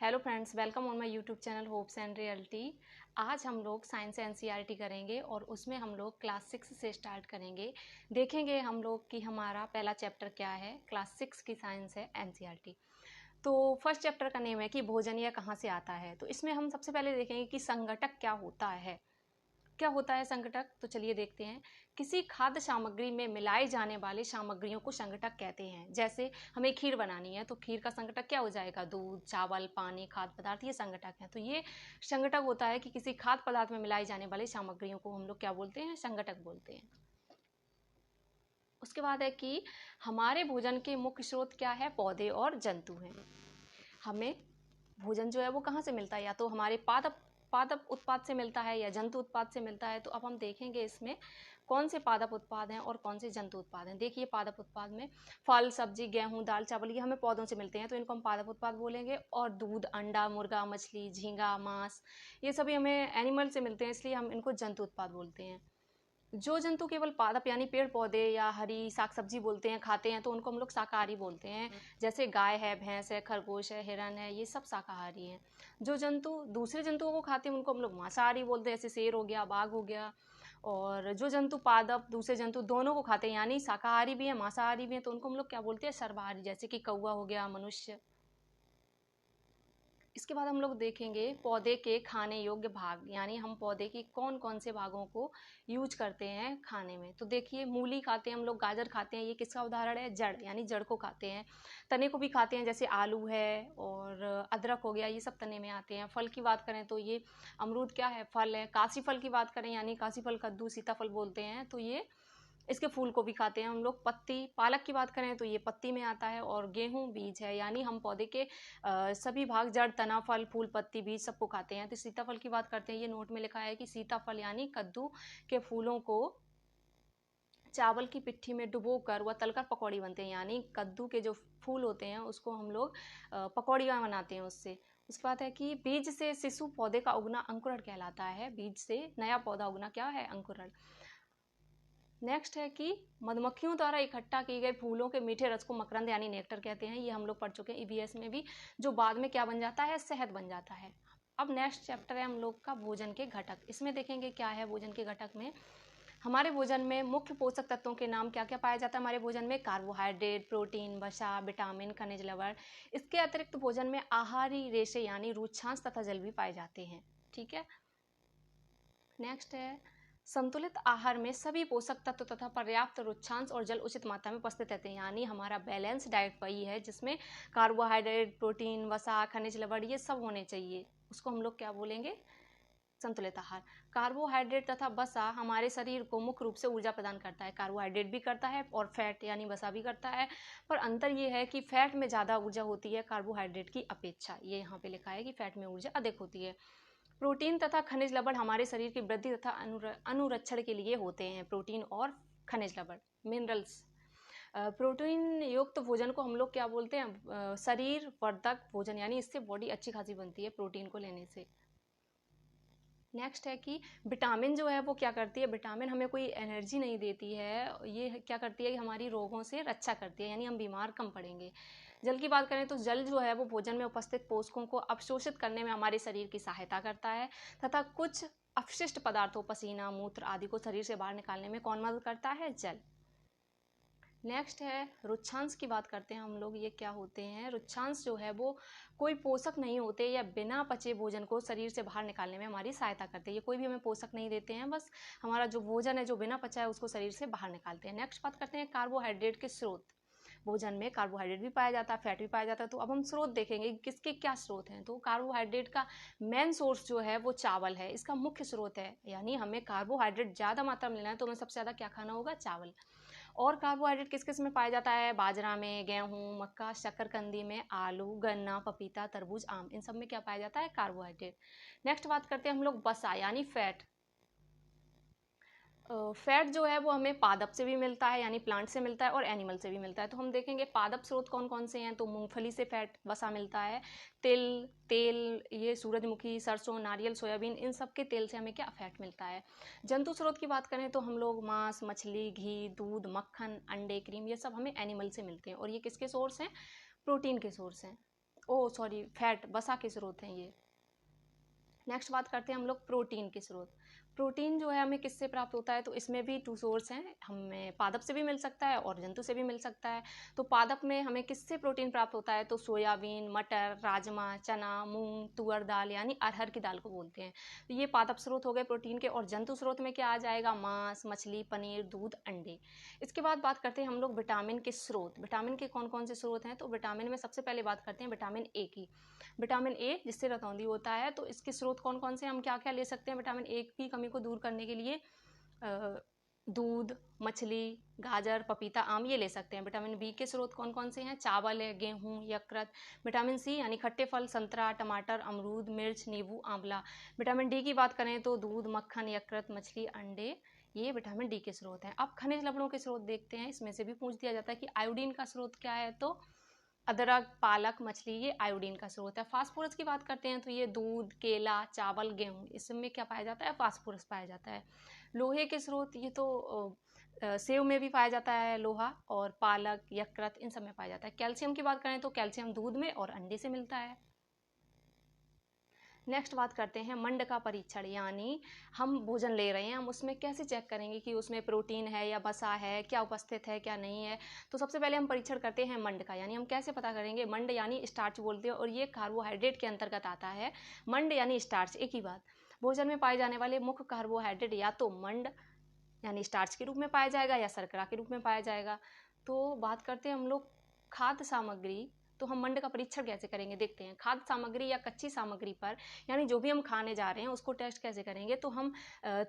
Hello friends, welcome on my YouTube channel hopes and reality. आज हम लोग science NCERT करेंगे और उसमें हम लोग क्लास 6 से स्टार्ट करेंगे। देखेंगे हम लोग कि हमारा पहला चैप्टर क्या है। क्लास 6 की साइंस है एनसीईआरटी। तो फर्स्ट चैप्टर का नेम है कि भोजन यह कहाँ से आता है। तो इसमें हम सबसे पहले देखेंगे कि संघटक क्या होता है। क्या होता है संघटक, तो चलिए देखते हैं। किसी खाद्य सामग्री में मिलाए जाने वाले सामग्रियों को संघटक कहते हैं। जैसे हमें खीर बनानी है तो खीर का संघटक क्या हो जाएगा, दूध, चावल, पानी, खाद्य पदार्थ, ये संघटक हैं। तो ये संघटक होता है कि किसी खाद्य पदार्थ में मिलाई जाने वाली सामग्रियों को हम लोग क्या बोलते हैं, संघटक बोलते हैं। उसके बाद है कि हमारे भोजन के मुख्य स्रोत क्या है, पौधे और जंतु हैं। हमें भोजन जो है वो कहाँ से मिलता है, या तो हमारे पादप पादप उत्पाद से मिलता है या जंतु उत्पाद से मिलता है। तो अब हम देखेंगे इसमें कौन से पादप उत्पाद हैं और कौन से जंतु उत्पाद हैं। देखिए पादप उत्पाद में फल, सब्जी, गेहूं, दाल, चावल, ये हमें पौधों से मिलते हैं तो इनको हम पादप उत्पाद बोलेंगे। और दूध, अंडा, मुर्गा, मछली, झींगा, मांस, ये सभी हमें एनिमल से मिलते हैं, इसलिए हम इनको जंतु उत्पाद बोलते हैं। जो जंतु केवल पादप यानी पेड़ पौधे या हरी साग सब्जी बोलते हैं, खाते हैं, तो उनको हम लोग शाकाहारी बोलते हैं। जैसे गाय है, भैंस है, खरगोश है, हिरन है, ये सब शाकाहारी हैं। जो जंतु दूसरे जंतुओं को खाते हैं उनको हम लोग मांसाहारी बोलते हैं, जैसे शेर हो गया, बाघ हो गया। और जो जंतु पादप दूसरे जंतु दोनों को खाते हैं यानी शाकाहारी भी हैं मांसाहारी भी हैं, तो उनको हम लोग क्या बोलते हैं, सर्वाहारी। जैसे कि कौवा हो गया, मनुष्य। इसके बाद हम लोग देखेंगे पौधे के खाने योग्य भाग, यानी हम पौधे के कौन कौन से भागों को यूज करते हैं खाने में। तो देखिए मूली खाते हैं हम लोग, गाजर खाते हैं, ये किसका उदाहरण है, जड़ यानी जड़ को खाते हैं। तने को भी खाते हैं, जैसे आलू है और अदरक हो गया, ये सब तने में आते हैं। फल की बात करें तो ये अमरूद क्या है, फल है। काशी फल की बात करें यानी काशी फल, कद्दू, सीताफल बोलते हैं, तो ये इसके फूल को भी खाते हैं हम लोग। पत्ती, पालक की बात करें तो ये पत्ती में आता है। और गेहूं बीज है, यानी हम पौधे के सभी भाग, जड़, तना, फल, फूल, पत्ती, बीज सबको खाते हैं। तो सीताफल की बात करते हैं, ये नोट में लिखा है कि सीताफल यानी कद्दू के फूलों को चावल की पिट्ठी में डुबोकर व तलकर पकौड़ी बनते हैं, यानी कद्दू के जो फूल होते हैं उसको हम लोग पकौड़ियाँ बनाते हैं उससे। उसके बाद है कि बीज से शिशु पौधे का उगना अंकुरण कहलाता है। बीज से नया पौधा उगना क्या है, अंकुरण। नेक्स्ट है कि मधुमक्खियों द्वारा इकट्ठा किए गए फूलों के मीठे रस को मकरंद यानी नेक्टर कहते हैं। ये हम लोग पढ़ चुके हैं ईवीएस में भी, जो बाद में क्या बन जाता है, शहद बन जाता है। अब नेक्स्ट चैप्टर है हम लोग का भोजन के घटक। इसमें देखेंगे क्या है भोजन के घटक में। हमारे भोजन में मुख्य पोषक तत्वों के नाम क्या क्या पाया जाता है हमारे भोजन में, कार्बोहाइड्रेट, प्रोटीन, वसा, विटामिन, खनिज लवण। इसके अतिरिक्त भोजन में आहारी रेशे यानी रूक्षांश तथा जल भी पाए जाते हैं। ठीक है। नेक्स्ट है संतुलित आहार में सभी पोषक तत्व तथा पर्याप्त रुक्षांश और जल उचित मात्रा में उपस्थित रहते हैं, यानी हमारा बैलेंस डाइट वही है जिसमें कार्बोहाइड्रेट, प्रोटीन, वसा, खनिज लवण ये सब होने चाहिए। उसको हम लोग क्या बोलेंगे, संतुलित आहार। कार्बोहाइड्रेट तथा वसा हमारे शरीर को मुख्य रूप से ऊर्जा प्रदान करता है। कार्बोहाइड्रेट भी करता है और फैट यानी वसा भी करता है, पर अंतर ये है कि फैट में ज़्यादा ऊर्जा होती है कार्बोहाइड्रेट की अपेक्षा। ये यहाँ पे लिखा है कि फैट में ऊर्जा अधिक होती है। प्रोटीन तथा खनिज लवण हमारे शरीर की वृद्धि तथा अनुरक्षण के लिए होते हैं। प्रोटीन और खनिज लवण, मिनरल्स। प्रोटीन युक्त भोजन को हम लोग क्या बोलते हैं, शरीर वर्धक भोजन, यानी इससे बॉडी अच्छी खासी बनती है प्रोटीन को लेने से। नेक्स्ट है कि विटामिन जो है वो क्या करती है, विटामिन हमें कोई एनर्जी नहीं देती है, ये क्या करती है कि हमारी रोगों से रक्षा करती है, यानी हम बीमार कम पड़ेंगे। जल की बात करें तो जल जो है वो भोजन में उपस्थित पोषकों को अवशोषित करने में हमारे शरीर की सहायता करता है, तथा कुछ अपशिष्ट पदार्थों, पसीना, मूत्र आदि को शरीर से बाहर निकालने में कौन मदद करता है, जल। नेक्स्ट है रुक्षांश की बात करते हैं हम लोग। ये क्या होते हैं, रुक्षांश जो है वो कोई पोषक नहीं होते या बिना पचे भोजन को शरीर से बाहर निकालने में हमारी सहायता करते हैं। ये कोई भी हमें पोषक नहीं देते हैं, बस हमारा जो भोजन है जो बिना पचा है उसको शरीर से बाहर निकालते हैं। नेक्स्ट बात करते हैं कार्बोहाइड्रेट के स्रोत। भोजन में कार्बोहाइड्रेट भी पाया जाता है, फैट भी पाया जाता है। तो अब हम स्रोत देखेंगे किसके क्या स्रोत हैं। तो कार्बोहाइड्रेट का मेन सोर्स जो है वो चावल है, इसका मुख्य स्रोत है। यानी हमें कार्बोहाइड्रेट ज़्यादा मात्रा में लेना है तो हमें सबसे ज़्यादा क्या खाना होगा, चावल। और कार्बोहाइड्रेट किस किस में पाया जाता है, बाजरा में, गेहूं, मक्का, शकरकंदी में, आलू, गन्ना, पपीता, तरबूज, आम, इन सब में क्या पाया जाता है, कार्बोहाइड्रेट। नेक्स्ट बात करते हैं हम लोग वसा यानी फैट। फैट जो है वो हमें पादप से भी मिलता है यानी प्लांट से मिलता है और एनिमल से भी मिलता है। तो हम देखेंगे पादप स्रोत कौन कौन से हैं। तो मूंगफली से फैट वसा मिलता है, तिल, तेल, ये सूरजमुखी, सरसों, नारियल, सोयाबीन, इन सब के तेल से हमें क्या, फैट मिलता है। जंतु स्रोत की बात करें तो हम लोग मांस, मछली, घी, दूध, मक्खन, अंडे, क्रीम, ये सब हमें एनिमल से मिलते हैं। और ये किसके सोर्स हैं, प्रोटीन के सोर्स हैं। ओ सॉरी, फैट, वसा के स्रोत हैं ये। नेक्स्ट बात करते हैं हम लोग प्रोटीन के स्रोत। प्रोटीन जो है हमें किससे प्राप्त होता है, तो इसमें भी 2 सोर्स हैं, हमें पादप से भी मिल सकता है और जंतु से भी मिल सकता है। तो पादप में हमें किससे प्रोटीन प्राप्त होता है, तो सोयाबीन, मटर, राजमा, चना, मूंग, तुअर दाल यानी अरहर की दाल को बोलते हैं। तो ये पादप स्रोत हो गए प्रोटीन के। और जंतु स्रोत में क्या आ जाएगा, मांस, मछली, पनीर, दूध, अंडे। इसके बाद बात करते हैं हम लोग विटामिन के स्रोत। विटामिन के कौन कौन से स्रोत हैं, तो विटामिन में सबसे पहले बात करते हैं विटामिन ए की। विटामिन ए जिससे रतौंधी होता है, तो इसके स्रोत कौन कौन से, हम क्या क्या ले सकते हैं विटामिन ए की कमी को दूर करने के लिए, दूध, मछली, गाजर, पपीता, आम, ये ले सकते हैं। विटामिन बी के स्रोत कौन कौन से हैं, चावल है, गेहूं, यकृत। विटामिन सी यानी खट्टे फल, संतरा, टमाटर, अमरूद, मिर्च, नींबू, आंवला। विटामिन डी की बात करें तो दूध, मक्खन, यकृत, मछली, अंडे, ये विटामिन डी के स्रोत हैं। अब खनिज लवणों के स्रोत देखते हैं। इसमें से भी पूछ दिया जाता है कि आयोडीन का स्रोत क्या है, तो अदरक, पालक, मछली, ये आयोडीन का स्रोत है। फास्फोरस की बात करते हैं तो ये दूध, केला, चावल, गेहूं, इसमें क्या पाया जाता है, फास्फोरस पाया जाता है। लोहे के स्रोत, ये तो सेव में भी पाया जाता है लोहा, और पालक, यकृत, इन सब में पाया जाता है। कैल्शियम की बात करें तो कैल्शियम दूध में और अंडे से मिलता है। नेक्स्ट बात करते हैं मंड का परीक्षण, यानी हम भोजन ले रहे हैं, हम उसमें कैसे चेक करेंगे कि उसमें प्रोटीन है या वसा है, क्या उपस्थित है क्या नहीं है। तो सबसे पहले हम परीक्षण करते हैं मंड का, यानी हम कैसे पता करेंगे। मंड यानी स्टार्च बोलते हैं और ये कार्बोहाइड्रेट के अंतर्गत आता है। मंड यानी स्टार्च, एक ही बात। भोजन में पाए जाने वाले मुख्य कार्बोहाइड्रेट या तो मंड यानी स्टार्च के रूप में पाया जाएगा या शर्करा के रूप में पाया जाएगा। तो बात करते हैं हम लोग खाद्य सामग्री। तो हम मंड का परीक्षण कैसे करेंगे, देखते हैं। खाद्य सामग्री या कच्ची सामग्री पर, यानी जो भी हम खाने जा रहे हैं उसको टेस्ट कैसे करेंगे, तो हम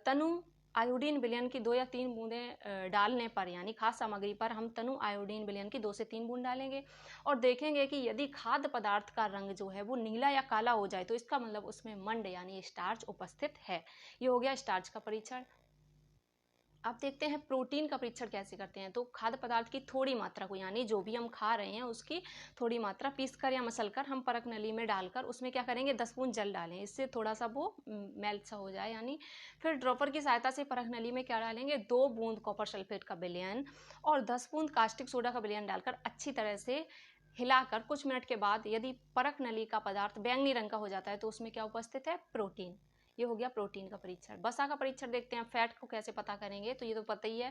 तनु आयोडीन विलयन की 2 या 3 बूंदें डालने पर, यानी खाद्य सामग्री पर हम तनु आयोडीन विलयन की 2 से 3 बूंद डालेंगे और देखेंगे कि यदि खाद्य पदार्थ का रंग जो है वो नीला या काला हो जाए तो इसका मतलब उसमें मंड यानी स्टार्च उपस्थित है। ये हो गया स्टार्च का परीक्षण। अब देखते हैं प्रोटीन का परीक्षण कैसे करते हैं। तो खाद्य पदार्थ की थोड़ी मात्रा को, यानी जो भी हम खा रहे हैं उसकी थोड़ी मात्रा पीसकर या मसलकर हम परख नली में डालकर उसमें क्या करेंगे, 10 बूंद जल डालें, इससे थोड़ा सा वो मेल्ट सा हो जाए। यानी फिर ड्रॉपर की सहायता से परख नली में क्या डालेंगे, 2 बूंद कॉपर सल्फेट का विलयन और 10 बूंद कास्टिक सोडा का विलयन डालकर अच्छी तरह से हिलाकर कुछ मिनट के बाद यदि परख नली का पदार्थ बैंगनी रंग का हो जाता है तो उसमें क्या उपस्थित है, प्रोटीन। ये हो गया प्रोटीन का परीक्षण। वसा का परीक्षण देखते हैं। फैट को कैसे पता करेंगे, तो ये तो पता ही है,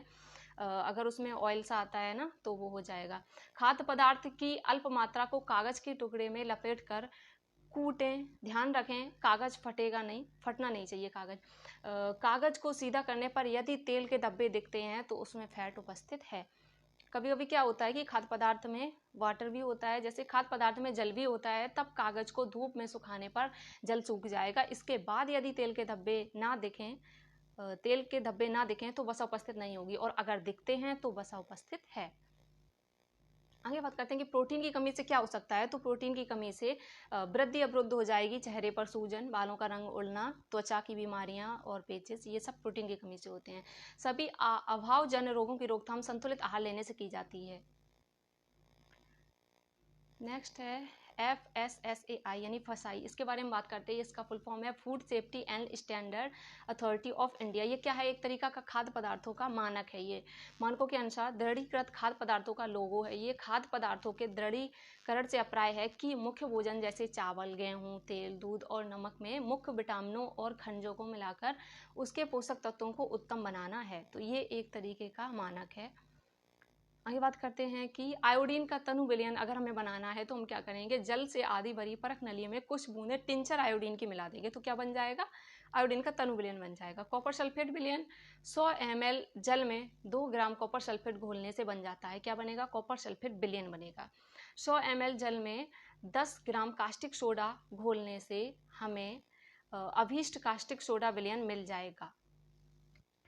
अगर उसमें ऑयल सा आता है ना तो वो हो जाएगा। खाद्य पदार्थ की अल्प मात्रा को कागज के टुकड़े में लपेट कर कूटें, ध्यान रखें कागज फटेगा नहीं, फटना नहीं चाहिए कागज। कागज को सीधा करने पर यदि तेल के धब्बे दिखते हैं तो उसमें फैट उपस्थित है। कभी कभी क्या होता है कि खाद्य पदार्थ में वाटर भी होता है, जैसे खाद्य पदार्थ में जल भी होता है, तब कागज को धूप में सुखाने पर जल सूख जाएगा। इसके बाद यदि तेल के धब्बे ना दिखें, तेल के धब्बे ना दिखें तो वसा उपस्थित नहीं होगी, और अगर दिखते हैं तो वसा उपस्थित है। आगे बात करते हैं कि प्रोटीन की कमी से क्या हो सकता है। तो प्रोटीन की कमी से वृद्धि अवरुद्ध हो जाएगी, चेहरे पर सूजन, बालों का रंग उड़ना, त्वचा की बीमारियां और पेचिस, ये सब प्रोटीन की कमी से होते हैं। सभी अभावजन्य रोगों की रोकथाम संतुलित आहार लेने से की जाती है। नेक्स्ट है FSSAI यानी फसाई। इसके बारे में बात करते हैं। इसका फुल फॉर्म है food safety and standard authority of India. ये क्या है, एक तरीका का खाद्य पदार्थों का मानक है। ये मानकों के अनुसार दृढ़ीकृत खाद्य पदार्थों का लोगो है। ये खाद्य पदार्थों के दृढ़ीकरण से अभिप्राय है कि मुख्य भोजन जैसे चावल, गेहूं, तेल, दूध और नमक में मुख्य विटामिनों और खनिजों को मिलाकर उसके पोषक तत्वों को उत्तम बनाना है। तो ये एक तरीके का मानक है। आगे बात करते हैं कि आयोडीन का तनु विलयन अगर हमें बनाना है तो हम क्या करेंगे, जल से आधी भरी परख नली में कुछ बूंदे टिंचर आयोडीन की मिला देंगे तो क्या बन जाएगा, आयोडीन का तनु विलयन बन जाएगा। कॉपर सल्फेट विलयन 100 ml जल में 2 ग्राम कॉपर सल्फेट घोलने से बन जाता है। क्या बनेगा, कॉपर सल्फेट विलयन बनेगा। 100 ml जल में 10 ग्राम कास्टिक सोडा घोलने से हमें अभीष्ट कास्टिक सोडा विलयन मिल जाएगा।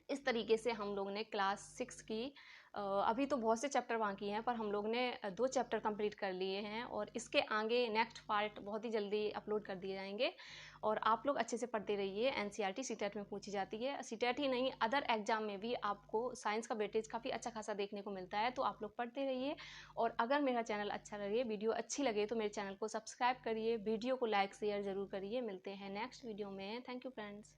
इस तरीके से हम लोग ने क्लास 6 की अभी तो बहुत से चैप्टर बाकी हैं, पर हम लोग ने 2 चैप्टर कंप्लीट कर लिए हैं और इसके आगे नेक्स्ट पार्ट बहुत ही जल्दी अपलोड कर दिए जाएंगे। और आप लोग अच्छे से पढ़ते रहिए। NCERT सीटेट में पूछी जाती है, सीटेट ही नहीं अदर एग्जाम में भी आपको साइंस का वेटेज काफ़ी अच्छा खासा देखने को मिलता है, तो आप लोग पढ़ते रहिए। और अगर मेरा चैनल अच्छा लगे, वीडियो अच्छी लगे तो मेरे चैनल को सब्सक्राइब करिए, वीडियो को लाइक शेयर ज़रूर करिए। मिलते हैं नेक्स्ट वीडियो में। Thank you friends.